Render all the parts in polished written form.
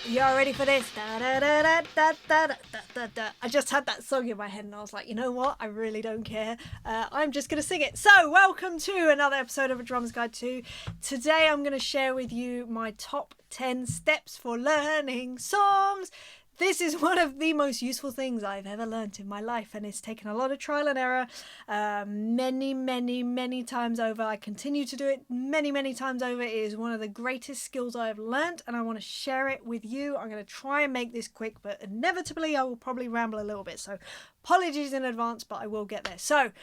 You're ready for this? Da, da, da, da, da, da, da, da, da. I just had that song in my head and I was like, you know what? I really don't care. I'm just going to sing it. So, welcome to another episode of A Drummer's Guide 2. Today I'm going to share with you my top 10 steps for learning songs. This is one of the most useful things I've ever learnt in my life, and it's taken a lot of trial and error many times over. I continue to do it many times over. It is one of the greatest skills I have learnt, and I want to share it with you. I'm going to try and make this quick, but inevitably I will probably ramble a little bit, so apologies in advance, but I will get there. So,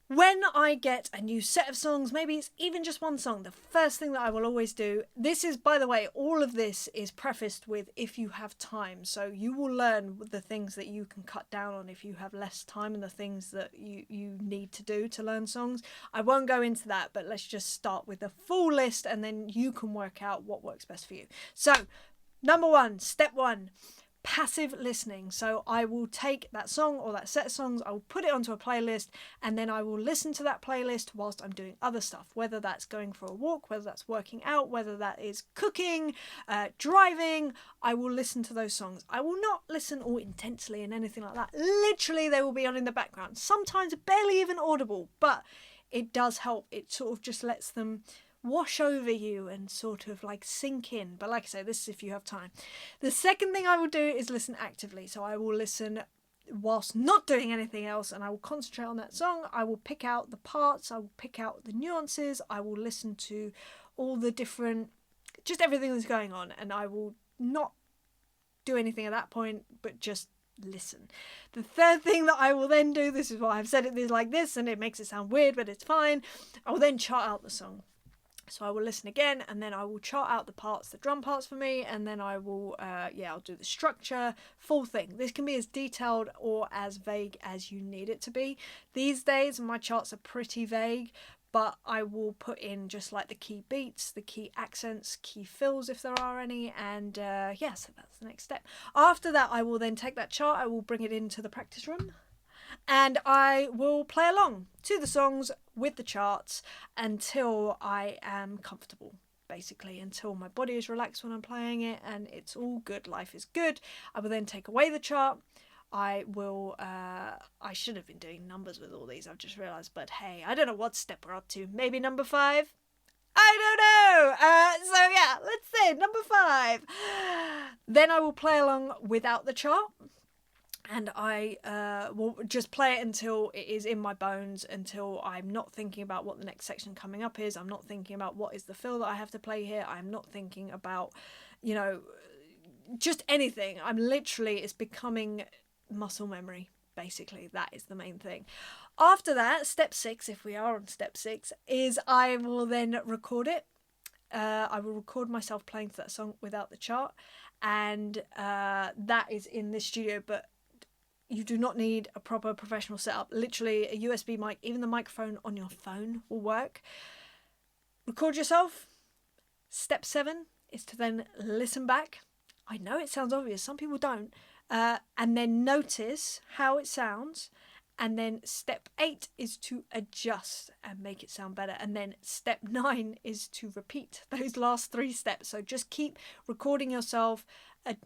when I get a new set of songs, maybe it's even just one song, the first thing that I will always do, this is, by the way, all of this is prefaced with if you have time. So you will learn the things that you can cut down on if you have less time and the things that you need to do to learn songs. I won't go into that, but let's just start with the full list and then you can work out what works best for you. So, number one, step one. Passive listening. So I will take that song or that set of songs, I will put it onto a playlist, and then I will listen to that playlist whilst I'm doing other stuff, whether that's going for a walk, whether that's working out, whether that is cooking, driving. I will listen to those songs. I will not listen all intensely and anything like that. Literally, they will be on in the background, sometimes barely even audible, but it does help. It sort of just lets them wash over you and sort of like sink in. But like I say, this is if you have time. The second thing I will do is listen actively. So I will listen whilst not doing anything else, and I will concentrate on that song. I will pick out the parts, I will pick out the nuances, I will listen to all the different, just everything that's going on, and I will not do anything at that point, but just listen. The third thing that I will then do, this is why I've said it is like this, and it makes it sound weird, but it's fine. I will then chart out the song. So I will listen again, and then I will chart out the parts, the drum parts for me, and then I will, I'll do the structure, full thing. This can be as detailed or as vague as you need it to be. These days, my charts are pretty vague, but I will put in just like the key beats, the key accents, key fills if there are any, and so that's the next step. After that, I will then take that chart, I will bring it into the practice room, and I will play along to the songs with the charts until I am comfortable, basically, until my body is relaxed when I'm playing it and it's all good, life is good. I will then take away the chart. I should have been doing numbers with all these, I've just realised, but hey, I don't know what step we're up to. Maybe number 5? I don't know. Let's say number 5. Then I will play along without the chart. And I will just play it until it is in my bones, until I'm not thinking about what the next section coming up is. I'm not thinking about what is the fill that I have to play here. I'm not thinking about, just anything. It's becoming muscle memory, basically. That is the main thing. After that, step 6, if we are on step 6, is I will then record it. I will record myself playing to that song without the chart. And that is in this studio, but you do not need a proper professional setup. Literally a USB mic, even the microphone on your phone will work. Record yourself. Step 7 is to then listen back. I know it sounds obvious, some people don't. And then notice how it sounds. And then step 8 is to adjust and make it sound better. And then step 9 is to repeat those last 3 steps. So just keep recording yourself,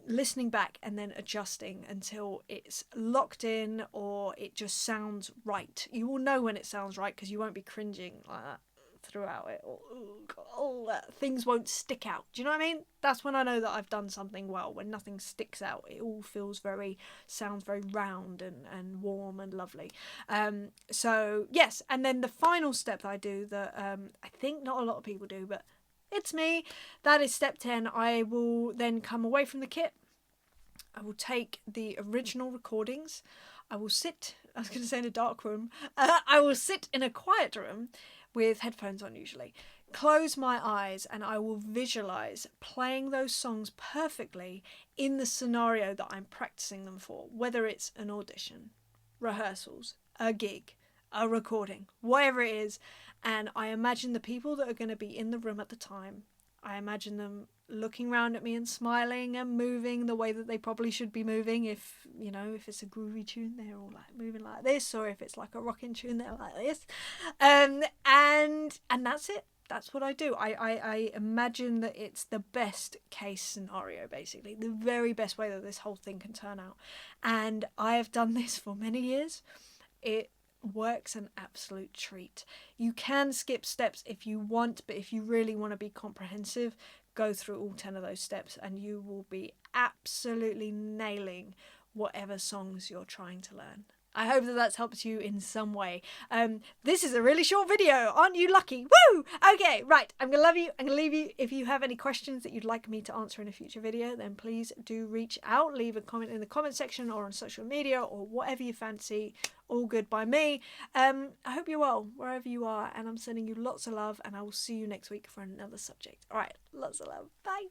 listening back, and then adjusting until it's locked in or it just sounds right. You will know when it sounds right because you won't be cringing like that throughout it, or things won't stick out. Do you know what I mean? That's when I know that I've done something well, when nothing sticks out. It all sounds very round and warm and lovely. So yes, and then the final step that I do that I think not a lot of people do, but it's me, that is step 10. I will then come away from the kit. I will take the original recordings. I will sit, I was going to say in a dark room, I will sit in a quiet room with headphones on usually, close my eyes, and I will visualise playing those songs perfectly in the scenario that I'm practicing them for, whether it's an audition, rehearsals, a gig, a recording, whatever it is. And I imagine the people that are going to be in the room at the time, I imagine them looking around at me and smiling and moving the way that they probably should be moving. If it's a groovy tune, they're all like moving like this, or if it's like a rocking tune, they're like this. And that's it. that's what I do. I imagine that it's the best case scenario, basically, the very best way that this whole thing can turn out. And I have done this for many years. It works an absolute treat. You can skip steps if you want, but if you really want to be comprehensive, go through all 10 of those steps and you will be absolutely nailing whatever songs you're trying to learn. I hope that that's helped you in some way. This is a really short video. Aren't you lucky? Woo! Okay, right. I'm going to love you. I'm going to leave you. If you have any questions that you'd like me to answer in a future video, then please do reach out. Leave a comment in the comment section or on social media or whatever you fancy. All good by me. I hope you're well wherever you are, and I'm sending you lots of love, and I will see you next week for another subject. All right, lots of love. Bye.